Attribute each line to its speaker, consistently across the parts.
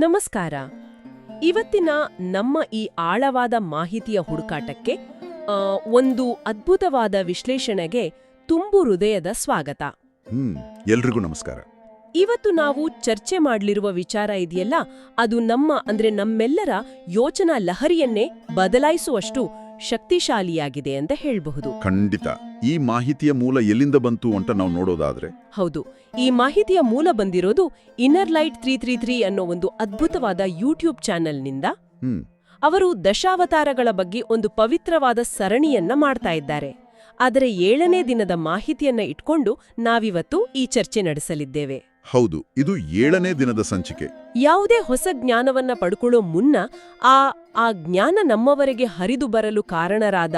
Speaker 1: ನಮಸ್ಕಾರ. ಇವತ್ತಿನ ನಮ್ಮ ಈ ಆಳವಾದ ಮಾಹಿತಿಯ ಹುಡುಕಾಟಕ್ಕೆ ಒಂದು ಅದ್ಭುತವಾದ ವಿಶ್ಲೇಷಣೆಗೆ ತುಂಬು ಹೃದಯದ ಸ್ವಾಗತ.
Speaker 2: ಎಲ್ರಿಗೂ ನಮಸ್ಕಾರ.
Speaker 1: ಇವತ್ತು ನಾವು ಚರ್ಚೆ ಮಾಡಲಿರುವ ವಿಚಾರ ಇದೆಯಲ್ಲ, ಅದು ನಮ್ಮೆಲ್ಲರ ಯೋಚನಾ ಲಹರಿಯನ್ನೇ ಬದಲಾಯಿಸುವಷ್ಟು ಶಕ್ತಿಶಾಲಿಯಾಗಿದೆ ಅಂತ ಹೇಳಬಹುದು.
Speaker 2: ಖಂಡಿತ. ಈ ಮಾಹಿತಿಯ ಮೂಲ ಎಲ್ಲಿಂದ ಬಂತು ಅಂತ ನಾವು ನೋಡೋದಾದ್ರೆ,
Speaker 1: ಹೌದು, ಈ ಮಾಹಿತಿಯ ಮೂಲ ಬಂದಿರೋದು ಇನ್ನರ್ ಲೈಟ್ 333 ಅನ್ನೋ ಒಂದು ಅದ್ಭುತವಾದ ಯೂಟ್ಯೂಬ್ ಚಾನೆಲ್ನಿಂದ. ಅವರು ದಶಾವತಾರಗಳ ಬಗ್ಗೆ ಒಂದು ಪವಿತ್ರವಾದ ಸರಣಿಯನ್ನ ಮಾಡ್ತಾ ಇದ್ದಾರೆ. ಆದರೆ 7ನೇ ದಿನದ ಮಾಹಿತಿಯನ್ನ ಇಟ್ಕೊಂಡು ನಾವಿವತ್ತು ಈ ಚರ್ಚೆ ನಡೆಸಲಿದ್ದೇವೆ.
Speaker 2: ಹೌದು, ಇದು 7ನೇ ದಿನದ ಸಂಚಿಕೆ.
Speaker 1: ಯಾವುದೇ ಹೊಸ ಜ್ಞಾನವನ್ನ ಪಡ್ಕೊಳ್ಳೋ ಮುನ್ನ ಆ ಜ್ಞಾನ ನಮ್ಮವರೆಗೆ ಹರಿದು ಬರಲು ಕಾರಣರಾದ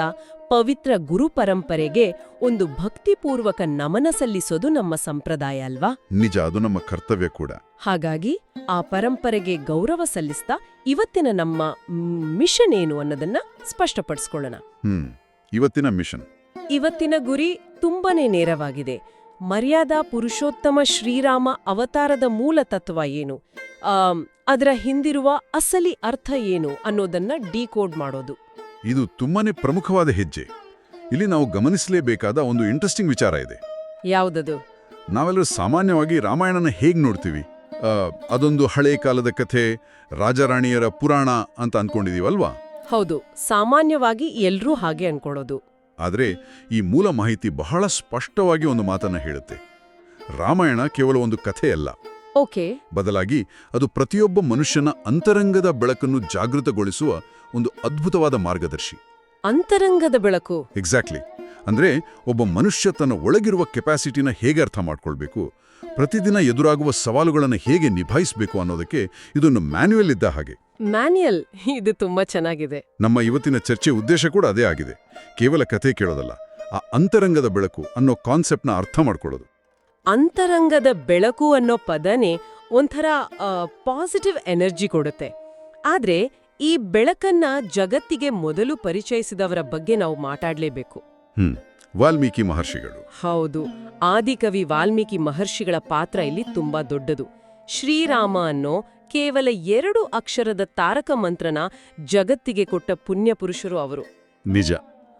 Speaker 1: ಪವಿತ್ರ ಗುರು ಪರಂಪರೆಗೆ ಒಂದು ಭಕ್ತಿಪೂರ್ವಕ ನಮನ ಸಲ್ಲಿಸೋದು ನಮ್ಮ ಸಂಪ್ರದಾಯ ಅಲ್ವಾ?
Speaker 2: ನಿಜ, ಅದು ನಮ್ಮ ಕರ್ತವ್ಯ ಕೂಡ.
Speaker 1: ಹಾಗಾಗಿ ಆ ಪರಂಪರೆಗೆ ಗೌರವ ಸಲ್ಲಿಸ್ತಾ ಇವತ್ತಿನ ನಮ್ಮ ಮಿಷನ್ ಏನು ಅನ್ನೋದನ್ನ ಸ್ಪಷ್ಟಪಡಿಸ್ಕೊಳ್ಳೋಣ. ಇವತ್ತಿನ ಗುರಿ ತುಂಬಾನೇ ನೇರವಾಗಿದೆ. ಮರ್ಯಾದಾ ಪುರುಷೋತ್ತಮ ಶ್ರೀರಾಮ ಅವತಾರದ ಮೂಲ ತತ್ವ ಏನು, ಅದರ ಹಿಂದಿರುವ ಅಸಲಿ ಅರ್ಥ ಏನು ಅನ್ನೋದನ್ನ ಡಿಕೋಡ್ ಮಾಡೋದು.
Speaker 2: ಇದು ತುಂಬಾನೇ ಪ್ರಮುಖವಾದ ಹೆಜ್ಜೆ. ಇಲ್ಲಿ ನಾವು ಗಮನಿಸಲೇಬೇಕಾದ ಒಂದು ಇಂಟ್ರೆಸ್ಟಿಂಗ್ ವಿಚಾರ ಇದೆ.
Speaker 1: ಯಾವುದದು?
Speaker 2: ನಾವೆಲ್ಲರೂ ಸಾಮಾನ್ಯವಾಗಿ ರಾಮಾಯಣನ ಹೇಗ್ ನೋಡ್ತೀವಿ? ಅದೊಂದು ಹಳೆ ಕಾಲದ ಕಥೆ, ರಾಜರಾಣಿಯರ ಪುರಾಣ ಅಂತ ಅನ್ಕೊಂಡಿದೀವಲ್ವಾ?
Speaker 1: ಹೌದು, ಸಾಮಾನ್ಯವಾಗಿ ಎಲ್ರೂ ಹಾಗೆ ಅನ್ಕೊಳ್ಳೋದು.
Speaker 2: ಆದರೆ ಈ ಮೂಲ ಮಾಹಿತಿ ಬಹಳ ಸ್ಪಷ್ಟವಾಗಿ ಒಂದು ಮಾತನ್ನ ಹೇಳುತ್ತೆ. ರಾಮಾಯಣ ಕೇವಲ ಒಂದು ಕಥೆಯಲ್ಲ.
Speaker 1: ಓಕೆ.
Speaker 2: ಬದಲಾಗಿ ಅದು ಪ್ರತಿಯೊಬ್ಬ ಮನುಷ್ಯನ ಅಂತರಂಗದ ಬೆಳಕನ್ನು ಜಾಗೃತಗೊಳಿಸುವ ಒಂದು ಅದ್ಭುತವಾದ ಮಾರ್ಗದರ್ಶಿ.
Speaker 1: ಅಂತರಂಗದ ಬೆಳಕು?
Speaker 2: ಎಕ್ಸಾಕ್ಟ್ಲಿ. ಅಂದ್ರೆ ಒಬ್ಬ ಮನುಷ್ಯ ತನ್ನ ಒಳಗಿರುವ ಕೆಪಾಸಿಟಿನ ಹೇಗೆ ಅರ್ಥ ಮಾಡ್ಕೊಳ್ಬೇಕು, ಪ್ರತಿದಿನ ಎದುರಾಗುವ ಸವಾಲುಗಳನ್ನು ಹೇಗೆ ನಿಭಾಯಿಸಬೇಕು ಅನ್ನೋದಕ್ಕೆ ಇದೊಂದು ಮ್ಯಾನ್ಯುಯಲ್ ಇದ್ದ ಹಾಗೆ.
Speaker 1: ಮ್ಯಾನ್ಯಲ್? ಇದು ತುಂಬಾ ಚೆನ್ನಾಗಿದೆ.
Speaker 2: ನಮ್ಮ ಇವತ್ತಿನ ಚರ್ಚೆ ಉದ್ದೇಶ ಕೂಡ ಅದೇ ಆಗಿದೆ. ಕೇವಲ ಕಥೆ ಕೇಳೋದಲ್ಲ, ಆ ಅಂತರಂಗದ ಬೆಳಕು ಅನ್ನೋ ಕಾನ್ಸೆಪ್ಟ್ನ ಅರ್ಥ ಮಾಡ್ಕೊಳ್ಳೋದು.
Speaker 1: ಅಂತರಂಗದ ಬೆಳಕು ಅನ್ನೋ ಪದನೇ ಒಂಥರ ಪಾಸಿಟಿವ್ ಎನರ್ಜಿ ಕೊಡುತ್ತೆ. ಆದ್ರೆ ಈ ಬೆಳಕನ್ನ ಜಗತ್ತಿಗೆ ಮೊದಲು ಪರಿಚಯಿಸಿದವರ ಬಗ್ಗೆ ನಾವು ಮಾತಾಡ್ಲೇಬೇಕು.
Speaker 2: ವಾಲ್ಮೀಕಿ ಮಹರ್ಷಿಗಳು.
Speaker 1: ಹೌದು, ಆದಿಕವಿ ವಾಲ್ಮೀಕಿ ಮಹರ್ಷಿಗಳ ಪಾತ್ರ ಇಲ್ಲಿ ತುಂಬಾ ದೊಡ್ಡದು. ಶ್ರೀರಾಮ ಅನ್ನೋ ಕೇವಲ 2 ಅಕ್ಷರದ ತಾರಕ ಮಂತ್ರನ ಜಗತ್ತಿಗೆ ಕೊಟ್ಟ ಪುಣ್ಯ ಪುರುಷರು ಅವರು.
Speaker 2: ನಿಜ.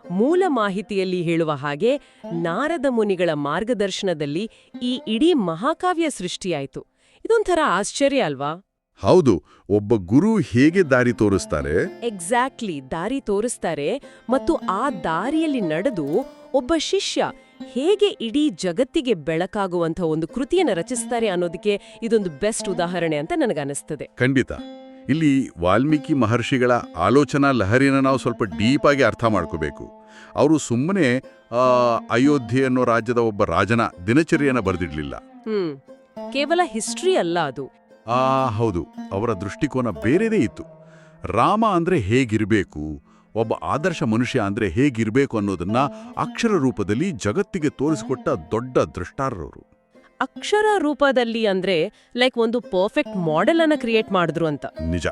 Speaker 1: ಮೂಲ ಮಾಹಿತಿಯಲ್ಲಿ ಹೇಳುವ ಹಾಗೆ ನಾರದ ಮುನಿಗಳ ಮಾರ್ಗದರ್ಶನದಲ್ಲಿ ಈ ಇಡೀ ಮಹಾಕಾವ್ಯ ಸೃಷ್ಟಿಯಾಯಿತು. ಇದೊಂಥರ ಆಶ್ಚರ್ಯ ಅಲ್ವಾ?
Speaker 2: ಹೌದು, ಒಬ್ಬ ಗುರು ಹೇಗೆ ದಾರಿ ತೋರಿಸ್ತಾರೆ.
Speaker 1: ಎಕ್ಸಾಕ್ಟ್ಲಿ, ದಾರಿ ತೋರಿಸ್ತಾರೆ. ಮತ್ತು ಆ ದಾರಿಯಲ್ಲಿ ನಡೆದು ಒಬ್ಬ ಶಿಷ್ಯ ಹೇಗೆ ಇಡೀ ಜಗತ್ತಿಗೆ ಬೆಳಕಾಗುವಂಥ ಒಂದು ಕೃತಿಯನ್ನು ರಚಿಸ್ತಾರೆ ಅನ್ನೋದಕ್ಕೆ ಇದೊಂದು ಬೆಸ್ಟ್ ಉದಾಹರಣೆ ಅಂತ ನನಗನ್ನಿಸ್ತದೆ.
Speaker 2: ಖಂಡಿತ. ಇಲ್ಲಿ ವಾಲ್ಮೀಕಿ ಮಹರ್ಷಿಗಳ ಆಲೋಚನಾ ಲಹರಿನ ನಾವು ಸ್ವಲ್ಪ ಡೀಪ್ ಆಗಿ ಅರ್ಥ ಮಾಡ್ಕೋಬೇಕು. ಅವರು ಸುಮ್ಮನೆ ಅಯೋಧ್ಯೆ ಅನ್ನೋ ರಾಜ್ಯದ ಒಬ್ಬ ರಾಜನ ದಿನಚರಿಯನ್ನ ಬರೆದಿಡ್ಲಿಲ್ಲ.
Speaker 1: ಕೇವಲ ಹಿಸ್ಟ್ರಿ ಅಲ್ಲ ಅದು.
Speaker 2: ಹೌದು, ಅವರ ದೃಷ್ಟಿಕೋನ ಬೇರೆದೇ ಇತ್ತು. ರಾಮ ಅಂದ್ರೆ ಹೇಗಿರ್ಬೇಕು, ಒಬ್ಬ ಆದರ್ಶ ಮನುಷ್ಯ ಅಂದ್ರೆ ಹೇಗಿರ್ಬೇಕು ಅನ್ನೋದನ್ನ ಅಕ್ಷರ ರೂಪದಲ್ಲಿ ಜಗತ್ತಿಗೆ ತೋರಿಸಿಕೊಟ್ಟ ದೊಡ್ಡ ದೃಷ್ಟಾರರು.
Speaker 1: ಅಕ್ಷರ ರೂಪದಲ್ಲಿ ಅಂದ್ರೆ ಲೈಕ್ ಒಂದು ಪರ್ಫೆಕ್ಟ್ ಮಾಡೆಲ್ ಅನ್ನ ಕ್ರಿಯೇಟ್ ಮಾಡಿದ್ರು ಅಂತ.
Speaker 2: ನಿಜ.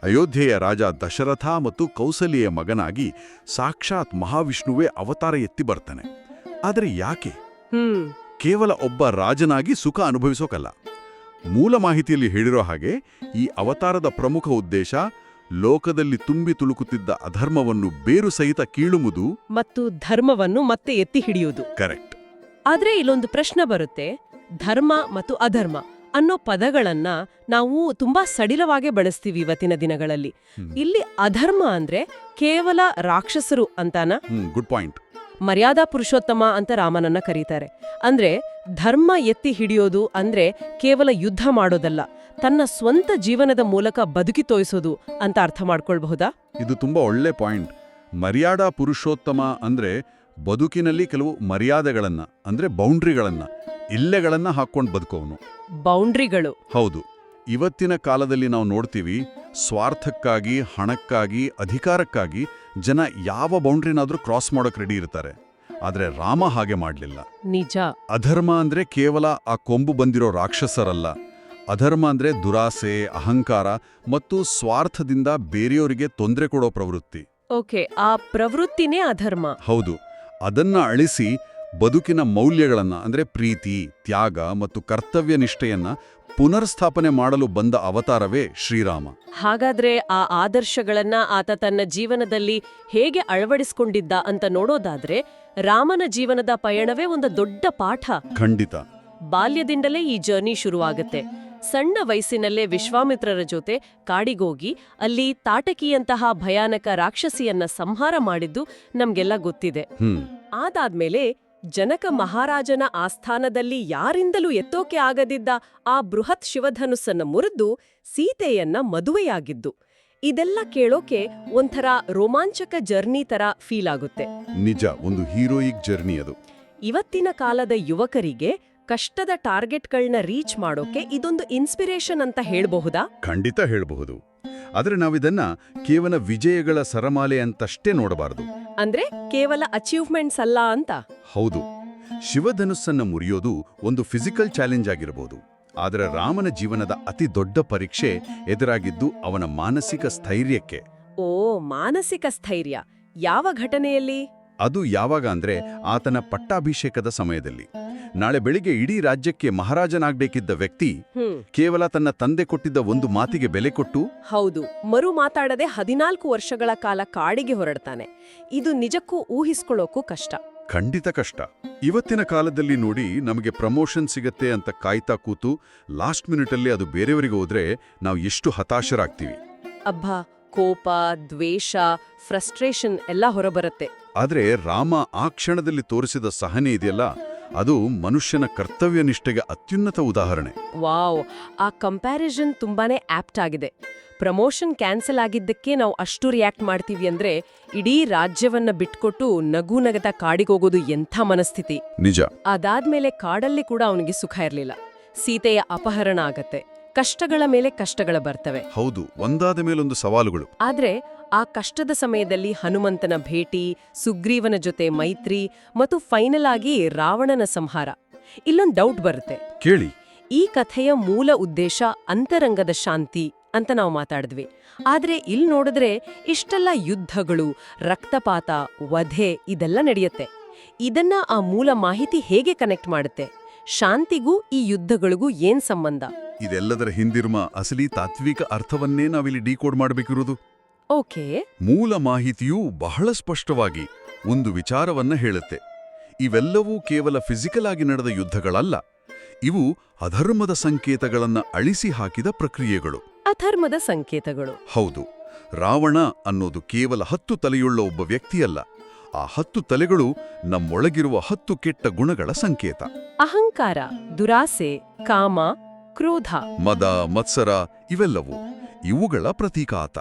Speaker 2: ಅಯೋಧ್ಯೆಯ ರಾಜ ದಶರಥ ಮತ್ತು ಕೌಸಲ್ಯೆಯ ಮಗನಾಗಿ ಸಾಕ್ಷಾತ್ ಮಹಾವಿಷ್ಣುವೇ ಅವತಾರ ಎತ್ತಿ ಬರ್ತಾನೆ. ಆದರೆ ಯಾಕೆ? ಕೇವಲ ಒಬ್ಬ ರಾಜನಾಗಿ ಸುಖ ಅನುಭವಿಸೋಕಲ್ಲ. ಮೂಲ ಮಾಹಿತಿಯಲ್ಲಿ ಹೇಳಿರೋ ಹಾಗೆ ಈ ಅವತಾರದ ಪ್ರಮುಖ ಉದ್ದೇಶ ಲೋಕದಲ್ಲಿ ತುಂಬಿ ತುಳುಕುತ್ತಿದ್ದ ಅಧರ್ಮವನ್ನು ಬೇರು ಸಹಿತ ಕೀಳುವುದು
Speaker 1: ಮತ್ತು ಧರ್ಮವನ್ನು ಮತ್ತೆ ಎತ್ತಿ ಹಿಡಿಯುವುದು.
Speaker 2: ಕರೆಕ್ಟ್.
Speaker 1: ಆದ್ರೆ ಇಲ್ಲೊಂದು ಪ್ರಶ್ನೆ ಬರುತ್ತೆ. ಧರ್ಮ ಮತ್ತು ಅಧರ್ಮ ಅನ್ನೋ ಪದಗಳನ್ನ ನಾವು ತುಂಬಾ ಸಡಿಲವಾಗಿ ಬಳಸ್ತೀವಿ ಇವತ್ತಿನ ದಿನಗಳಲ್ಲಿ. ಇಲ್ಲಿ ಅಧರ್ಮ ಅಂದ್ರೆ ಕೇವಲ ರಾಕ್ಷಸರು ಅಂತಾನ?
Speaker 2: Good point.
Speaker 1: ಮರ್ಯಾದಾ ಪುರುಷೋತ್ತಮ ಅಂತ ರಾಮನನ್ನ ಕರೀತಾರೆ. ಅಂದ್ರೆ ಧರ್ಮ ಎತ್ತಿ ಹಿಡಿಯೋದು ಅಂದ್ರೆ ಕೇವಲ ಯುದ್ಧ ಮಾಡೋದಲ್ಲ, ತನ್ನ ಸ್ವಂತ ಜೀವನದ ಮೂಲಕ ಬದುಕಿ ತೋರಿಸೋದು ಅಂತ ಅರ್ಥ ಮಾಡ್ಕೊಳ್ಬಹುದಾ?
Speaker 2: ಇದು ತುಂಬಾ ಒಳ್ಳೆ ಪಾಯಿಂಟ್. ಮರ್ಯಾದಾ ಪುರುಷೋತ್ತಮ ಅಂದ್ರೆ ಬದುಕಿನಲ್ಲಿ ಕೆಲವು ಮರ್ಯಾದೆಗಳನ್ನ ಅಂದ್ರೆ ಬೌಂಡ್ರಿಗಳನ್ನ, ಇಲ್ಲೆಗಳನ್ನ ಹಾಕೊಂಡು ಬದುಕೋವನು.
Speaker 1: ಬೌಂಡ್ರಿಗಳು?
Speaker 2: ಹೌದು. ಇವತ್ತಿನ ಕಾಲದಲ್ಲಿ ನಾವು ನೋಡ್ತೀವಿ, ಸ್ವಾರ್ಥಕ್ಕಾಗಿ, ಹಣಕ್ಕಾಗಿ, ಅಧಿಕಾರಕ್ಕಾಗಿ ಜನ ಯಾವ ಬೌಂಡ್ರಿನಾದ್ರೂ ಕ್ರಾಸ್ ಮಾಡೋಕ್ ರೆಡಿ ಇರ್ತಾರೆ. ಆದ್ರೆ ರಾಮ ಹಾಗೆ ಮಾಡ್ಲಿಲ್ಲ.
Speaker 1: ನಿಜ.
Speaker 2: ಅಧರ್ಮ ಅಂದ್ರೆ ಕೇವಲ ಆ ಕೊಂಬು ಬಂದಿರೋ ರಾಕ್ಷಸರಲ್ಲ. ಅಧರ್ಮ ಅಂದ್ರೆ ದುರಾಸೆ, ಅಹಂಕಾರ ಮತ್ತು ಸ್ವಾರ್ಥದಿಂದ ಬೇರೆಯವರಿಗೆ ತೊಂದರೆ ಕೊಡೋ ಪ್ರವೃತ್ತಿ.
Speaker 1: ಓಕೆ, ಆ ಪ್ರವೃತ್ತಿನೇ ಅಧರ್ಮ.
Speaker 2: ಹೌದು. ಅದನ್ನ ಅಳಿಸಿ ಬದುಕಿನ ಮೌಲ್ಯಗಳನ್ನ ಅಂದ್ರೆ ಪ್ರೀತಿ, ತ್ಯಾಗ ಮತ್ತು ಕರ್ತವ್ಯ ನಿಷ್ಠೆಯನ್ನ ಪುನರ್ಸ್ಥಾಪನೆ ಮಾಡಲು ಬಂದ ಅವತಾರವೇ ಶ್ರೀರಾಮ.
Speaker 1: ಹಾಗಾದ್ರೆ ಆ ಆದರ್ಶಗಳನ್ನ ಆತ ತನ್ನ ಜೀವನದಲ್ಲಿ ಹೇಗೆ ಅಳವಡಿಸಿಕೊಂಡಿದ್ದ ಅಂತ ನೋಡೋದಾದ್ರೆ ರಾಮನ ಜೀವನದ ಪಯಣವೇ ಒಂದು ದೊಡ್ಡ ಪಾಠ.
Speaker 2: ಖಂಡಿತ.
Speaker 1: ಬಾಲ್ಯದಿಂದಲೇ ಈ ಜರ್ನಿ ಶುರುವಾಗುತ್ತೆ. ಸಣ್ಣ ವಯಸ್ಸಿನಲ್ಲೇ ವಿಶ್ವಾಮಿತ್ರರ ಜೊತೆ ಕಾಡಿಗೋಗಿ ಅಲ್ಲಿ ತಾಟಕಿಯಂತಹ ಭಯಾನಕ ರಾಕ್ಷಸಿಯನ್ನ ಸಂಹಾರ ಮಾಡಿದ್ದು ನಮ್ಗೆಲ್ಲ ಗೊತ್ತಿದೆ. ಅದಾದ್ಮೇಲೆ ಜನಕ ಮಹಾರಾಜನ ಆಸ್ಥಾನದಲ್ಲಿ ಯಾರಿಂದಲೂ ಎತ್ತೋಕೆ ಆಗದಿದ್ದ ಆ ಬೃಹತ್ ಶಿವಧನುಸ್ಸನ್ನ ಮುರಿದು ಸೀತೆಯನ್ನ ಮದುವೆಯಾಗಿದ್ದು. ಇದೆಲ್ಲ ಕೇಳೋಕೆ ಒಂಥರ ರೋಮಾಂಚಕ ಜರ್ನಿ ತರ ಫೀಲ್ ಆಗುತ್ತೆ.
Speaker 2: ನಿಜ, ಒಂದು ಹೀರೋಯಿಕ್ ಜರ್ನಿ ಅದು.
Speaker 1: ಇವತ್ತಿನ ಕಾಲದ ಯುವಕರಿಗೆ ಕಷ್ಟದ ಟಾರ್ಗೆಟ್ಗಳನ್ನ ರೀಚ್ ಮಾಡೋಕೆ ಇದೊಂದು ಇನ್ಸ್ಪಿರೇಷನ್ ಅಂತ ಹೇಳ್ಬಹುದಾ?
Speaker 2: ಖಂಡಿತ ಹೇಳಬಹುದು. ಆದರೆ ನಾವಿದನ್ನ ಕೇವಲ ವಿಜಯಗಳ ಸರಮಾಲೆ ಅಂತಷ್ಟೇ ನೋಡಬಾರದು.
Speaker 1: ಅಂದ್ರೆ ಕೇವಲ ಅಚೀವ್ಮೆಂಟ್ಸ್ ಅಲ್ಲ ಅಂತ.
Speaker 2: ಹೌದು, ಶಿವಧನುಸ್ಸನ್ನ ಮುರಿಯೋದು ಒಂದು ಫಿಸಿಕಲ್ ಚಾಲೆಂಜ್ ಆಗಿರಬಹುದು. ಆದರೆ ರಾಮನ ಜೀವನದ ಅತಿ ದೊಡ್ಡ ಪರೀಕ್ಷೆ ಎದುರಾಗಿದ್ದು ಅವನ ಮಾನಸಿಕ ಸ್ಥೈರ್ಯಕ್ಕೆ.
Speaker 1: ಓ, ಮಾನಸಿಕ ಸ್ಥೈರ್ಯ. ಯಾವ ಘಟನೆಯಲ್ಲಿ?
Speaker 2: ಅದು ಯಾವಾಗ ಅಂದ್ರೆ ಆತನ ಪಟ್ಟಾಭಿಷೇಕದ ಸಮಯದಲ್ಲಿ. ನಾಳೆ ಬೆಳಿಗ್ಗೆ ಇಡೀ ರಾಜ್ಯಕ್ಕೆ ಮಹಾರಾಜನಾಗ್ಬೇಕಿದ್ದ ವ್ಯಕ್ತಿ ಕೇವಲ ತನ್ನ ತಂದೆ ಕೊಟ್ಟಿದ್ದ ಒಂದು ಮಾತಿಗೆ ಬೆಲೆ ಕೊಟ್ಟು,
Speaker 1: ಹೌದು, ಮರು ಮಾತಾಡದೆ 14 ವರ್ಷಗಳ ಕಾಲ ಕಾಡಿಗೆ ಹೊರಡ್ತಾನೆ. ಇದು ನಿಜಕ್ಕೂ ಊಹಿಸ್ಕೊಳ್ಳೋಕ್ಕೂ ಕಷ್ಟ.
Speaker 2: ಖಂಡಿತ ಕಷ್ಟ. ಇವತ್ತಿನ ಕಾಲದಲ್ಲಿ ನೋಡಿ, ನಮಗೆ ಪ್ರಮೋಷನ್ ಸಿಗತ್ತೆ ಅಂತ ಕಾಯ್ತಾ ಕೂತು ಲಾಸ್ಟ್ ಮಿನಿಟಲ್ಲಿ ಅದು ಬೇರೆಯವರಿಗೆ ಹೋದ್ರೆ ನಾವು ಎಷ್ಟು ಹತಾಶರಾಗ್ತೀವಿ.
Speaker 1: ಅಬ್ಬಾ, ಕೋಪ, ದ್ವೇಷ, ಫ್ರಸ್ಟ್ರೇಷನ್ ಎಲ್ಲ ಹೊರಬರುತ್ತೆ.
Speaker 2: ಆದ್ರೆ ರಾಮ ಆ ಕ್ಷಣದಲ್ಲಿ ತೋರಿಸಿದ ಸಹನೆ ಇದೆಯಲ್ಲ, ಅದು ಮನುಷ್ಯನ ಕರ್ತವ್ಯ ನಿಷ್ಠೆಗೆ ಅತ್ಯುನ್ನತ ಉದಾಹರಣೆ.
Speaker 1: ವಾವ್, ಆ ಕಂಪ್ಯಾರಿಸನ್ ತುಂಬಾನೇ ಆಪ್ಟ್ ಆಗಿದೆ. ಪ್ರಮೋಷನ್ ಕ್ಯಾನ್ಸಲ್ ಆಗಿದ್ದಕ್ಕೆ ನಾವು ಅಷ್ಟು ರಿಯಾಕ್ಟ್ ಮಾಡ್ತೀವಿ ಅಂದ್ರೆ ಇಡೀ ರಾಜ್ಯವನ್ನ ಬಿಟ್ಕೊಟ್ಟು ನಗು ನಗತ ಕಾಡಿಗೋಗೋದು ಎಂಥ ಮನಸ್ಥಿತಿ.
Speaker 2: ನಿಜ.
Speaker 1: ಅದಾದ್ಮೇಲೆ ಕಾಡಲ್ಲಿ ಕೂಡ ಅವನಿಗೆ ಸುಖ ಇರ್ಲಿಲ್ಲ. ಸೀತೆಯ ಅಪಹರಣ ಆಗತ್ತೆ. ಕಷ್ಟಗಳ ಮೇಲೆ ಕಷ್ಟಗಳ ಬರ್ತವೆ.
Speaker 2: ಹೌದು, ಒಂದಾದ ಮೇಲೊಂದು ಸವಾಲುಗಳು.
Speaker 1: ಆದ್ರೆ ಆ ಕಷ್ಟದ ಸಮಯದಲ್ಲಿ ಹನುಮಂತನ ಭೇಟಿ, ಸುಗ್ರೀವನ ಜೊತೆ ಮೈತ್ರಿ ಮತ್ತು ಫೈನಲ್ ಆಗಿ ರಾವಣನ ಸಂಹಾರ. ಇಲ್ಲೊಂದು ಡೌಟ್ ಬರುತ್ತೆ.
Speaker 2: ಕೇಳಿ.
Speaker 1: ಈ ಕಥೆಯ ಮೂಲ ಉದ್ದೇಶ ಅಂತರಂಗದ ಶಾಂತಿ ಅಂತ ನಾವು ಮಾತಾಡಿದ್ವಿ. ಆದ್ರೆ ಇಲ್ಲಿ ನೋಡಿದ್ರೆ ಇಷ್ಟೆಲ್ಲ ಯುದ್ಧಗಳು, ರಕ್ತಪಾತ, ವಧೆ ಇದೆಲ್ಲ ನಡೆಯುತ್ತೆ. ಇದನ್ನ ಆ ಮೂಲ ಮಾಹಿತಿ ಹೇಗೆ ಕನೆಕ್ಟ್ ಮಾಡುತ್ತೆ? ಶಾಂತಿಗೂ ಈ ಯುದ್ಧಗಳಿಗೂ ಏನ್ ಸಂಬಂಧ?
Speaker 2: ಇದೆಲ್ಲದರ ಹಿಂದಿರುವ ಅಸಲಿ ತಾತ್ವಿಕ ಅರ್ಥವನ್ನೇ ನಾವಿಲ್ಲಿ ಡಿಕೋಡ್ ಮಾಡಬೇಕಿರುವುದು.
Speaker 1: ಓಕೆ.
Speaker 2: ಮೂಲ ಮಾಹಿತಿಯು ಬಹಳ ಸ್ಪಷ್ಟವಾಗಿ ಒಂದು ವಿಚಾರವನ್ನ ಹೇಳುತ್ತೆ. ಇವೆಲ್ಲವೂ ಕೇವಲ ಫಿಸಿಕಲ್ ಆಗಿ ನಡೆದ ಯುದ್ಧಗಳಲ್ಲ. ಇವು ಅಧರ್ಮದ ಸಂಕೇತಗಳನ್ನ ಅಳಿಸಿ ಹಾಕಿದ ಪ್ರಕ್ರಿಯೆಗಳು.
Speaker 1: ಅಧರ್ಮದ ಸಂಕೇತಗಳು?
Speaker 2: ಹೌದು. ರಾವಣ ಅನ್ನೋದು ಕೇವಲ 10 ತಲೆಯುಳ್ಳ ಒಬ್ಬ ವ್ಯಕ್ತಿಯಲ್ಲ. ಆ 10 ತಲೆಗಳು ನಮ್ಮೊಳಗಿರುವ 10 ಕೆಟ್ಟ ಗುಣಗಳ ಸಂಕೇತ.
Speaker 1: ಅಹಂಕಾರ, ದುರಾಸೆ, ಕಾಮ, ಕ್ರೋಧ,
Speaker 2: ಮದ, ಮತ್ಸರ ಇವೆಲ್ಲವೂ ಇವುಗಳ ಪ್ರತೀಕ ಆತ.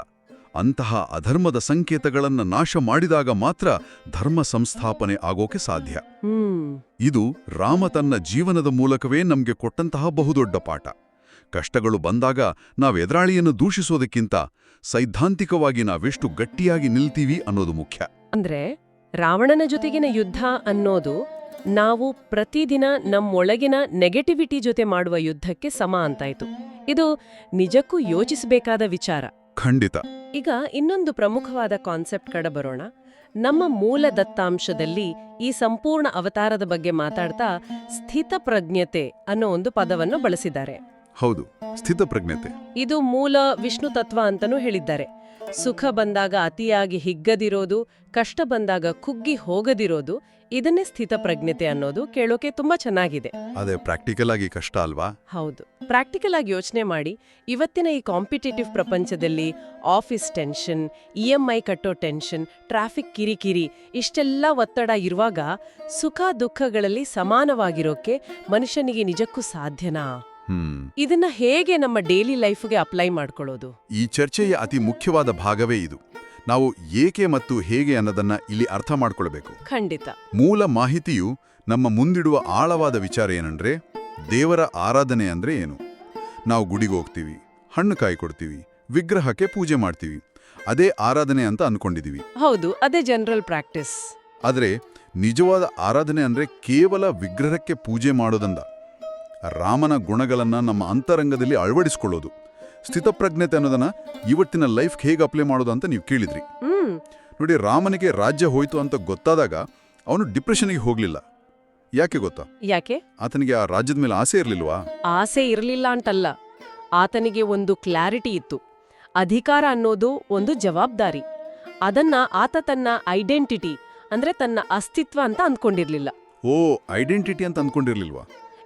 Speaker 2: ಅಂತಹ ಅಧರ್ಮದ ಸಂಕೇತಗಳನ್ನ ನಾಶ ಮಾಡಿದಾಗ ಮಾತ್ರ ಧರ್ಮ ಸಂಸ್ಥಾಪನೆ ಆಗೋಕೆ ಸಾಧ್ಯ. ಇದು ರಾಮ ತನ್ನ ಜೀವನದ ಮೂಲಕವೇ ನಮ್ಗೆ ಕೊಟ್ಟಂತಹ ಬಹುದೊಡ್ಡ ಪಾಠ. ಕಷ್ಟಗಳು ಬಂದಾಗ ನಾವೆದುರಾಳಿಯನ್ನು ದೂಷಿಸೋದಕ್ಕಿಂತ ಸೈದ್ಧಾಂತಿಕವಾಗಿ ನಾವೆಷ್ಟು ಗಟ್ಟಿಯಾಗಿ ನಿಲ್ತೀವಿ ಅನ್ನೋದು ಮುಖ್ಯ.
Speaker 1: ಅಂದ್ರೆ ರಾವಣನ ಜೊತೆಗಿನ ಯುದ್ಧ ಅನ್ನೋದು ನಾವು ಪ್ರತಿದಿನ ನಮ್ಮೊಳಗಿನ ನೆಗೆಟಿವಿಟಿ ಜೊತೆ ಮಾಡುವ ಯುದ್ಧಕ್ಕೆ ಸಮ ಅಂತಾಯ್ತು. ಇದು ನಿಜಕ್ಕೂ ಯೋಚಿಸಬೇಕಾದ ವಿಚಾರ.
Speaker 2: ಖಂಡಿತ.
Speaker 1: ಈಗ ಇನ್ನೊಂದು ಪ್ರಮುಖವಾದ ಕಾನ್ಸೆಪ್ಟ್ ಕಡೆ ಬರೋಣ. ನಮ್ಮ ಮೂಲ ದತ್ತಾಂಶದಲ್ಲಿ ಈ ಸಂಪೂರ್ಣ ಅವತಾರದ ಬಗ್ಗೆ ಮಾತಾಡ್ತಾ ಸ್ಥಿತಪ್ರಜ್ಞತೆ ಅನ್ನೋ ಒಂದು ಪದವನ್ನು ಬಳಸಿದ್ದಾರೆ.
Speaker 2: ಹೌದು, ಸ್ಥಿತಪ್ರಜ್ಞತೆ.
Speaker 1: ಇದು ಮೂಲ ವಿಷ್ಣು ತತ್ವ ಅಂತನೂ ಹೇಳಿದ್ದಾರೆ. ಸುಖ ಬಂದಾಗ ಅತಿಯಾಗಿ ಹಿಗ್ಗದಿರೋದು, ಕಷ್ಟ ಬಂದಾಗ ಕುಗ್ಗಿ ಹೋಗದಿರೋದು, ಇದನ್ನೇ ಸ್ಥಿತಪ್ರಜ್ಞತೆ ಅನ್ನೋದು. ಕೇಳೋಕೆ ತುಂಬಾ ಚೆನ್ನಾಗಿದೆ.
Speaker 2: ಅದೇ ಪ್ರಾಕ್ಟಿಕಲ್ ಆಗಿ ಕಷ್ಟ ಅಲ್ವಾ?
Speaker 1: ಹೌದು. ಪ್ರಾಕ್ಟಿಕಲ್ ಆಗಿ ಯೋಚನೆ ಮಾಡಿ, ಇವತ್ತಿನ ಈ ಕಾಂಪಿಟೇಟಿವ್ ಪ್ರಪಂಚದಲ್ಲಿ ಆಫೀಸ್ ಟೆನ್ಷನ್, EMI ಕಟ್ಟೋ ಟೆನ್ಷನ್, ಟ್ರಾಫಿಕ್ ಕಿರಿಕಿರಿ ಇಷ್ಟೆಲ್ಲ ಒತ್ತಡ ಇರುವಾಗ ಸುಖ ದುಃಖಗಳಲ್ಲಿ ಸಮಾನವಾಗಿರೋಕೆ ಮನುಷ್ಯನಿಗೆ ನಿಜಕ್ಕೂ ಸಾಧ್ಯನಾ? ಇದನ್ನ ಹೇಗೆ ನಮ್ಮ ಡೈಲಿ ಲೈಫ್ಗೆ ಅಪ್ಲೈ ಮಾಡ್ಕೊಳ್ಳೋದು?
Speaker 2: ಈ ಚರ್ಚೆಯ ಅತಿ ಮುಖ್ಯವಾದ ಭಾಗವೇ ಇದು. ನಾವು ಏಕೆ ಮತ್ತು ಹೇಗೆ ಅನ್ನೋದನ್ನ ಇಲ್ಲಿ ಅರ್ಥ ಮಾಡ್ಕೊಳ್ಬೇಕು.
Speaker 1: ಖಂಡಿತ.
Speaker 2: ಮೂಲ ಮಾಹಿತಿಯು ನಮ್ಮ ಮುಂದಿಡುವ ಆಳವಾದ ವಿಚಾರ ಏನಂದ್ರೆ, ದೇವರ ಆರಾಧನೆ ಅಂದ್ರೆ ಏನು? ನಾವು ಗುಡಿಗೆ ಹೋಗ್ತೀವಿ, ಹಣ್ಣು ಕಾಯಿ ಕೊಡ್ತೀವಿ, ವಿಗ್ರಹಕ್ಕೆ ಪೂಜೆ ಮಾಡ್ತೀವಿ. ಅದೇ ಆರಾಧನೆ ಅಂತ ಅನ್ಕೊಂಡಿದೀವಿ.
Speaker 1: ಹೌದು, ಅದೇ ಜನರಲ್ ಪ್ರಾಕ್ಟೀಸ್.
Speaker 2: ಆದ್ರೆ ನಿಜವಾದ ಆರಾಧನೆ ಅಂದ್ರೆ ಕೇವಲ ವಿಗ್ರಹಕ್ಕೆ ಪೂಜೆ ಮಾಡೋದಂದ ರಾಮನ ಗುಣಗಳನ್ನ ನಮ್ಮ ಅಂತರಂಗದಲ್ಲಿ ಅಳವಡಿಸ್ಕೊಳ್ಳೋದು. ಸ್ಥಿತಪ್ರಜ್ಞತೆ ಅನ್ನೋದನ್ನ ಇವತ್ತಿನ ಲೈಫ್ಗೆ ಹೇಗೆ ಅಪ್ಲೈ ಮಾಡೋದು ಅಂತ ನೀವು ಕೇಳಿದ್ರಿ.
Speaker 1: ಹ್ಮ್.
Speaker 2: ನೋಡಿ, ರಾಮನಿಗೆ ರಾಜ್ಯ ಹೋಯ್ತು ಅಂತ ಗೊತ್ತಾದಾಗ ಅವನು ಡಿಪ್ರೆಷನ್ಗೆ ಹೋಗ್ಲಿಲ್ಲ. ಯಾಕೆ ಗೊತ್ತಾ?
Speaker 1: ಯಾಕೆ?
Speaker 2: ಆತನಿಗೆ ಆ ರಾಜ್ಯದ ಮೇಲೆ ಆಸೆ ಇರಲಿಲ್ವಾ?
Speaker 1: ಆಸೆ ಇರಲಿಲ್ಲ ಅಂತಲ್ಲ, ಆತನಿಗೆ ಒಂದು ಕ್ಲಾರಿಟಿ ಇತ್ತು. ಅಧಿಕಾರ ಅನ್ನೋದು ಒಂದು ಜವಾಬ್ದಾರಿ. ಅದನ್ನ ಆತ ತನ್ನ ಐಡೆಂಟಿಟಿ ಅಂದ್ರೆ ತನ್ನ ಅಸ್ತಿತ್ವ ಅಂತ ಅಂದ್ಕೊಂಡಿರ್ಲಿಲ್ಲ.
Speaker 2: ಓ, ಐಡೆಂಟಿಟಿ ಅಂತ ಅಂದ್ಕೊಂಡಿರ್ಲಿಲ್ವಾ?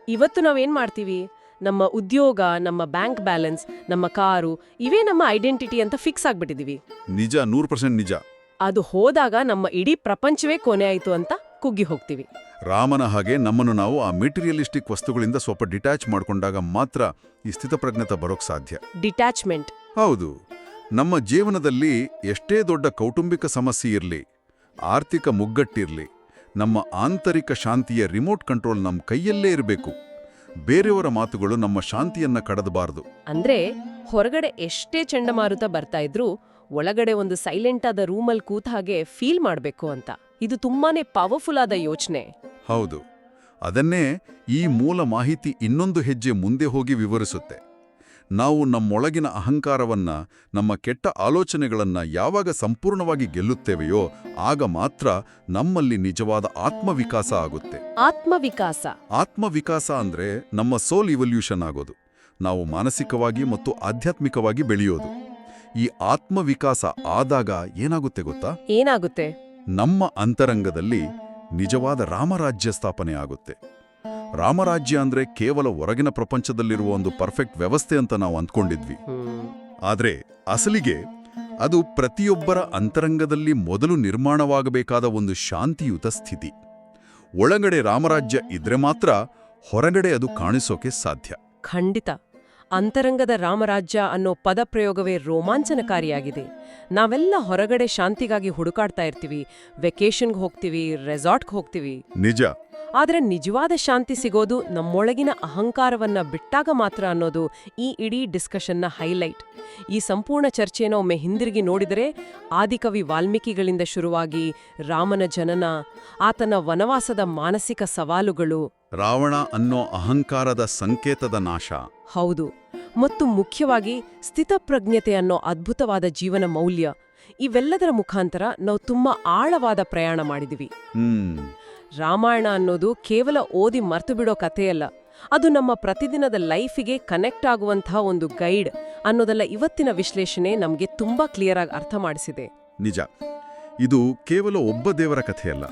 Speaker 1: ಇವತ್ತು ನಾವೇನ್ ಮಾಡ್ತೀವಿ, ನಮ್ಮ ಉದ್ಯೋಗ, ನಮ್ಮ ಬ್ಯಾಂಕ್ ಬ್ಯಾಲೆನ್ಸ್, ನಮ್ಮ ಕಾರು, ಇವೇ ನಮ್ಮ ಐಡೆಂಟಿಟಿ ಅಂತ ಫಿಕ್ಸ್ ಆಗ್ಬಿಟ್ಟಿದೀವಿ.
Speaker 2: ನಿಜ, 100% ನಿಜ.
Speaker 1: ಅದು ಹೋದಾಗ ನಮ್ಮ ಇಡೀ ಪ್ರಪಂಚವೇ ಕೊನೆ ಆಯ್ತು ಅಂತ ಕುಗ್ಗಿ ಹೋಗ್ತೀವಿ.
Speaker 2: ರಾಮನ ಹಾಗೆ ನಮ್ಮನ್ನು ನಾವು ಆ ಮೆಟೀರಿಯಲಿಸ್ಟಿಕ್ ವಸ್ತುಗಳಿಂದ ಸ್ವಲ್ಪ ಡಿಟ್ಯಾಚ್ ಮಾಡ್ಕೊಂಡಾಗ ಮಾತ್ರ ಈ ಸ್ಥಿತಪ್ರಜ್ಞತೆ ಬರೋಕ್ ಸಾಧ್ಯ.
Speaker 1: ಡಿಟ್ಯಾಚ್ಮೆಂಟ್.
Speaker 2: ಹೌದು. ನಮ್ಮ ಜೀವನದಲ್ಲಿ ಎಷ್ಟೇ ದೊಡ್ಡ ಕೌಟುಂಬಿಕ ಸಮಸ್ಯೆ ಇರಲಿ, ಆರ್ಥಿಕ ಮುಗ್ಗಟ್ಟಿರ್ಲಿ, ನಮ್ಮ ಆಂತರಿಕ ಶಾಂತಿಯ ರಿಮೋಟ್ ಕಂಟ್ರೋಲ್ ನಮ್ಮ ಕೈಯಲ್ಲೇ ಇರಬೇಕು. ಬೇರೆಯವರ ಮಾತುಗಳು ನಮ್ಮ ಶಾಂತಿಯನ್ನ ಕಡದಬಾರದು.
Speaker 1: ಅಂದ್ರೆ ಹೊರಗಡೆ ಎಷ್ಟೇ ಚಂಡಮಾರುತ ಬರ್ತಾ ಇದ್ರೂ ಒಳಗಡೆ ಒಂದು ಸೈಲೆಂಟ್ ಆದ ರೂಮಲ್ಲಿ ಕೂತ ಹಾಗೆ ಫೀಲ್ ಮಾಡಬೇಕು ಅಂತ. ಇದು ತುಂಬಾನೇ ಪವರ್ಫುಲ್ ಆದ ಯೋಚನೆ.
Speaker 2: ಹೌದು. ಅದನ್ನೇ ಈ ಮೂಲ ಮಾಹಿತಿ ಇನ್ನೊಂದು ಹೆಜ್ಜೆ ಮುಂದೆ ಹೋಗಿ ವಿವರಿಸುತ್ತೆ. ನಾವು ನಮ್ಮೊಳಗಿನ ಅಹಂಕಾರವನ್ನ, ನಮ್ಮ ಕೆಟ್ಟ ಆಲೋಚನೆಗಳನ್ನ ಯಾವಾಗ ಸಂಪೂರ್ಣವಾಗಿ ಗೆಲ್ಲುತ್ತೇವೆಯೋ ಆಗ ಮಾತ್ರ ನಮ್ಮಲ್ಲಿ ನಿಜವಾದ ಆತ್ಮವಿಕಾಸ ಆಗುತ್ತೆ.
Speaker 1: ಆತ್ಮವಿಕಾಸ.
Speaker 2: ಆತ್ಮವಿಕಾಸ ಅಂದ್ರೆ ನಮ್ಮ ಸೋಲ್ ಇವಲ್ಯೂಷನ್ ಆಗೋದು, ನಾವು ಮಾನಸಿಕವಾಗಿ ಮತ್ತು ಆಧ್ಯಾತ್ಮಿಕವಾಗಿ ಬೆಳೆಯೋದು. ಈ ಆತ್ಮವಿಕಾಸ ಆದಾಗ ಏನಾಗುತ್ತೆ ಗೊತ್ತಾ?
Speaker 1: ಏನಾಗುತ್ತೆ?
Speaker 2: ನಮ್ಮ ಅಂತರಂಗದಲ್ಲಿ ನಿಜವಾದ ರಾಮರಾಜ್ಯ ಸ್ಥಾಪನೆ ಆಗುತ್ತೆ. ರಾಮರಾಜ್ಯ ಅಂದ್ರೆ ಕೇವಲ ಹೊರಗಿನ ಪ್ರಪಂಚದಲ್ಲಿರುವ ಒಂದು ಪರ್ಫೆಕ್ಟ್ ವ್ಯವಸ್ಥೆ ಅಂತ ನಾವು ಅಂದ್ಕೊಂಡಿದ್ವಿ. ಆದ್ರೆ ಅಸಲಿಗೆ ಅದು ಪ್ರತಿಯೊಬ್ಬರ ಅಂತರಂಗದಲ್ಲಿ ಮೊದಲು ನಿರ್ಮಾಣವಾಗಬೇಕಾದ ಒಂದು ಶಾಂತಿಯುತ ಸ್ಥಿತಿ. ಒಳಗಡೆ ರಾಮರಾಜ್ಯ ಇದ್ರೆ ಮಾತ್ರ ಹೊರಗಡೆ ಅದು ಕಾಣಿಸೋಕೆ ಸಾಧ್ಯ.
Speaker 1: ಖಂಡಿತ. ಅಂತರಂಗದ ರಾಮರಾಜ್ಯ ಅನ್ನೋ ಪದಪ್ರಯೋಗವೇ ರೋಮಾಂಚನಕಾರಿಯಾಗಿದೆ. ನಾವೆಲ್ಲ ಹೊರಗಡೆ ಶಾಂತಿಗಾಗಿ ಹುಡುಕಾಡ್ತಾ ಇರ್ತೀವಿ, ವೆಕೇಷನ್ಗೆ ಹೋಗ್ತೀವಿ, ರೆಸಾರ್ಟ್ಗೆ ಹೋಗ್ತೀವಿ.
Speaker 2: ನಿಜ.
Speaker 1: ಆದರೆ ನಿಜವಾದ ಶಾಂತಿ ಸಿಗೋದು ನಮ್ಮೊಳಗಿನ ಅಹಂಕಾರವನ್ನ ಬಿಟ್ಟಾಗ ಮಾತ್ರ ಅನ್ನೋದು ಈ ಇಡೀ ಡಿಸ್ಕಷನ್ನ ಹೈಲೈಟ್. ಈ ಸಂಪೂರ್ಣ ಚರ್ಚೆನ ಒಮ್ಮೆ ಹಿಂದಿರುಗಿ ನೋಡಿದರೆ ಆದಿಕವಿ ವಾಲ್ಮೀಕಿಗಳಿಂದ ಶುರುವಾಗಿ ರಾಮನ ಜನನ, ಆತನ ವನವಾಸದ ಮಾನಸಿಕ ಸವಾಲುಗಳು,
Speaker 2: ರಾವಣ ಅನ್ನೋ ಅಹಂಕಾರದ ಸಂಕೇತದ ನಾಶ.
Speaker 1: ಹೌದು. ಮತ್ತು ಮುಖ್ಯವಾಗಿ ಸ್ಥಿತಪ್ರಜ್ಞತೆ ಅನ್ನೋ ಅದ್ಭುತವಾದ ಜೀವನ ಮೌಲ್ಯ, ಇವೆಲ್ಲದರ ಮುಖಾಂತರ ನಾವು ತುಂಬಾ ಆಳವಾದ ಪ್ರಯಾಣ ಮಾಡಿದಿವಿ. ರಾಮಾಯಣ ಅನ್ನೋದು ಕೇವಲ ಓದಿ ಮರ್ತು ಬಿಡೋ ಕಥೆಯಲ್ಲ, ಅದು ನಮ್ಮ ಪ್ರತಿದಿನದ ಲೈಫಿಗೆ ಕನೆಕ್ಟ್ ಆಗುವಂತಹ ಒಂದು ಗೈಡ್ ಅನ್ನೋದೆಲ್ಲ ಇವತ್ತಿನ ವಿಶ್ಲೇಷಣೆ ನಮಗೆ ತುಂಬಾ ಕ್ಲಿಯರ್ ಆಗಿ ಅರ್ಥ ಮಾಡಿಸಿದೆ.
Speaker 2: ನಿಜ. ಇದು ಕೇವಲ ಒಬ್ಬ ದೇವರ ಕಥೆಯಲ್ಲ,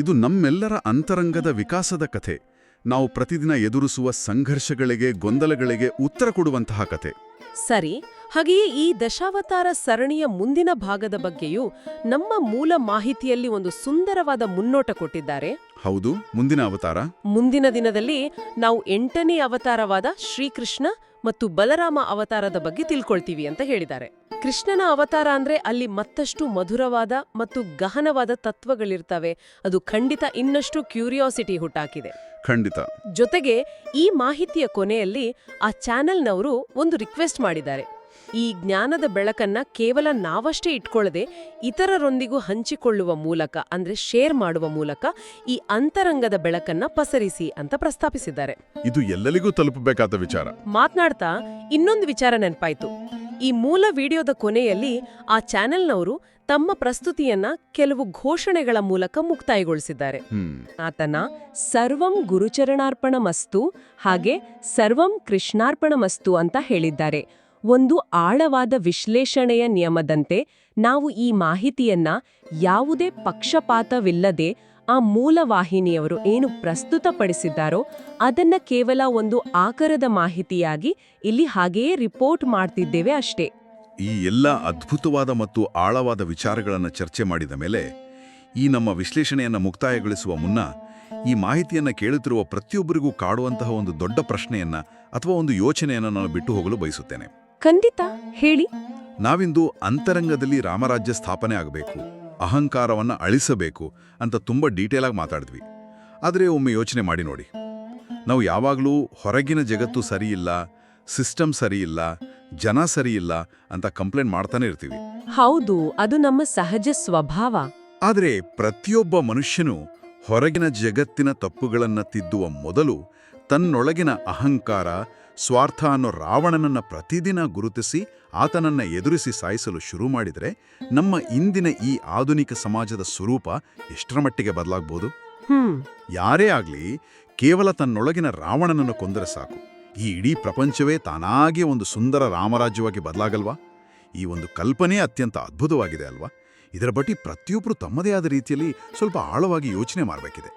Speaker 2: ಇದು ನಮ್ಮೆಲ್ಲರ ಅಂತರಂಗದ ವಿಕಾಸದ ಕಥೆ. ನಾವು ಪ್ರತಿದಿನ ಎದುರಿಸುವ ಸಂಘರ್ಷಗಳಿಗೆ, ಗೊಂದಲಗಳಿಗೆ ಉತ್ತರ ಕೊಡುವಂತಹ ಕಥೆ.
Speaker 1: ಸರಿ. ಹಾಗೆಯೇ ಈ ದಶಾವತಾರ ಸರಣಿಯ ಮುಂದಿನ ಭಾಗದ ಬಗ್ಗೆಯೂ ನಮ್ಮ ಮೂಲ ಮಾಹಿತಿಯಲ್ಲಿ ಒಂದು ಸುಂದರವಾದ ಮುನ್ನೋಟ ಕೊಟ್ಟಿದ್ದಾರೆ.
Speaker 2: ಹೌದು. ಮುಂದಿನ ಅವತಾರ,
Speaker 1: ಮುಂದಿನ ದಿನದಲ್ಲಿ ನಾವು 8ನೇ ಅವತಾರವಾದ ಶ್ರೀಕೃಷ್ಣ ಮತ್ತು ಬಲರಾಮ ಅವತಾರದ ಬಗ್ಗೆ ತಿಳ್ಕೊಳ್ತೀವಿ ಅಂತ ಹೇಳಿದ್ದಾರೆ. ಕೃಷ್ಣನ ಅವತಾರ ಅಂದ್ರೆ ಅಲ್ಲಿ ಮತ್ತಷ್ಟು ಮಧುರವಾದ ಮತ್ತು ಗಹನವಾದ ತತ್ವಗಳಿರ್ತವೆ. ಅದು ಖಂಡಿತ ಇನ್ನಷ್ಟು ಕ್ಯೂರಿಯಾಸಿಟಿ ಹುಟ್ಟಾಕಿದೆ.
Speaker 2: ಖಂಡಿತ.
Speaker 1: ಜೊತೆಗೆ ಈ ಮಾಹಿತಿಯ ಕೊನೆಯಲ್ಲಿ ಆ ಚಾನೆಲ್ನವರು ಒಂದು ರಿಕ್ವೆಸ್ಟ್ ಮಾಡಿದ್ದಾರೆ. ಈ ಜ್ಞಾನದ ಬೆಳಕನ್ನ ಕೇವಲ ನಾವಷ್ಟೇ ಇಟ್ಕೊಳ್ಳದೆ ಇತರರೊಂದಿಗೂ ಹಂಚಿಕೊಳ್ಳುವ ಮೂಲಕ, ಅಂದ್ರೆ ಶೇರ್ ಮಾಡುವ ಮೂಲಕ ಈ ಅಂತರಂಗದ ಬೆಳಕನ್ನ ಪಸರಿಸಿ ಅಂತ ಪ್ರಸ್ತಾಪಿಸಿದ್ದಾರೆ.
Speaker 2: ಇದು ಎಲ್ಲರಿಗೂ ತಲುಪಬೇಕಾದ ವಿಚಾರ.
Speaker 1: ಮಾತ್ನಾಡ್ತಾ ಇನ್ನೊಂದು ವಿಚಾರ ನೆನಪಾಯ್ತು. ಈ ಮೂಲ ವಿಡಿಯೋದ ಕೊನೆಯಲ್ಲಿ ಆ ಚಾನೆಲ್ನವರು ತಮ್ಮ ಪ್ರಸ್ತುತಿಯನ್ನ ಕೆಲವು ಘೋಷಣೆಗಳ ಮೂಲಕ ಮುಕ್ತಾಯಗೊಳಿಸಿದ್ದಾರೆ. ಆತನ ಸರ್ವಂ ಗುರುಚರಣಾರ್ಪಣಮಸ್ತು ಹಾಗೆ ಸರ್ವಂ ಕೃಷ್ಣಾರ್ಪಣಮಸ್ತು ಅಂತ ಹೇಳಿದ್ದಾರೆ. ಒಂದು ಆಳವಾದ ವಿಶ್ಲೇಷಣೆಯ ನಿಯಮದಂತೆ ನಾವು ಈ ಮಾಹಿತಿಯನ್ನ ಯಾವುದೇ ಪಕ್ಷಪಾತವಿಲ್ಲದೆ ಆ ಮೂಲವಾಹಿನಿಯವರು ಏನು ಪ್ರಸ್ತುತಪಡಿಸಿದ್ದಾರೋ ಅದನ್ನ ಕೇವಲ ಒಂದು ಆಕರದ ಮಾಹಿತಿಯಾಗಿ ಇಲ್ಲಿ ಹಾಗೆಯೇ ರಿಪೋರ್ಟ್ ಮಾಡ್ತಿದ್ದೇವೆ ಅಷ್ಟೇ.
Speaker 2: ಈ ಎಲ್ಲ ಅದ್ಭುತವಾದ ಮತ್ತು ಆಳವಾದ ವಿಚಾರಗಳನ್ನು ಚರ್ಚೆ ಮಾಡಿದ ಮೇಲೆ ಈ ನಮ್ಮ ವಿಶ್ಲೇಷಣೆಯನ್ನು ಮುಕ್ತಾಯಗೊಳಿಸುವ ಮುನ್ನ ಈ ಮಾಹಿತಿಯನ್ನು ಕೇಳುತ್ತಿರುವ ಪ್ರತಿಯೊಬ್ಬರಿಗೂ ಕಾಡುವಂತಹ ಒಂದು ದೊಡ್ಡ ಪ್ರಶ್ನೆಯನ್ನ ಅಥವಾ ಒಂದು ಯೋಚನೆಯನ್ನು ನಾನು ಬಿಟ್ಟು ಹೋಗಲು ಬಯಸುತ್ತೇನೆ.
Speaker 1: ಖಂಡಿತ ಹೇಳಿ.
Speaker 2: ನಾವಿಂದು ಅಂತರಂಗದಲ್ಲಿ ರಾಮರಾಜ್ಯ ಸ್ಥಾಪನೆ ಆಗಬೇಕು, ಅಹಂಕಾರವನ್ನು ಅಳಿಸಬೇಕು ಅಂತ ತುಂಬ ಡೀಟೇಲ್ ಆಗಿ ಮಾತಾಡಿದ್ವಿ. ಆದರೆ ಒಮ್ಮೆ ಯೋಚನೆ ಮಾಡಿ ನೋಡಿ, ನಾವು ಯಾವಾಗಲೂ ಹೊರಗಿನ ಜಗತ್ತು ಸರಿಯಿಲ್ಲ, ಸಿಸ್ಟಮ್ ಸರಿಯಿಲ್ಲ, ಜನ ಸರಿಯಿಲ್ಲ ಅಂತ ಕಂಪ್ಲೇಂಟ್ ಮಾಡ್ತಾನೆ ಇರ್ತೀವಿ.
Speaker 1: ಹೌದು, ಅದು ನಮ್ಮ ಸಹಜ ಸ್ವಭಾವ.
Speaker 2: ಆದರೆ ಪ್ರತಿಯೊಬ್ಬ ಮನುಷ್ಯನು ಹೊರಗಿನ ಜಗತ್ತಿನ ತಪ್ಪುಗಳನ್ನು ತಿದ್ದುವ ಮೊದಲು ತನ್ನೊಳಗಿನ ಅಹಂಕಾರ, ಸ್ವಾರ್ಥ ಅನ್ನೋ ರಾವಣನನ್ನ ಪ್ರತಿದಿನ ಗುರುತಿಸಿ ಆತನನ್ನ ಎದುರಿಸಿ ಸಾಯಿಸಲು ಶುರು ಮಾಡಿದರೆ ನಮ್ಮ ಇಂದಿನ ಈ ಆಧುನಿಕ ಸಮಾಜದ ಸ್ವರೂಪ ಎಷ್ಟರ ಮಟ್ಟಿಗೆ ಬದಲಾಗಬಹುದು? ಯಾರೇ ಆಗ್ಲಿ ಕೇವಲ ತನ್ನೊಳಗಿನ ರಾವಣನನ್ನು ಕೊಂದರೆ ಸಾಕು, ಈ ಇಡೀ ಪ್ರಪಂಚವೇ ತಾನಾಗೇ ಒಂದು ಸುಂದರ ರಾಮರಾಜ್ಯವಾಗಿ ಬದಲಾಗಲ್ವಾ? ಈ ಒಂದು ಕಲ್ಪನೆ ಅತ್ಯಂತ ಅದ್ಭುತವಾಗಿದೆ ಅಲ್ವಾ? ಇದರ ಬಗ್ಗೆ ಪ್ರತಿಯೊಬ್ಬರು ತಮ್ಮದೇ ಆದ ರೀತಿಯಲ್ಲಿ ಸ್ವಲ್ಪ ಆಳವಾಗಿ ಯೋಚನೆ ಮಾಡಬೇಕಿದೆ.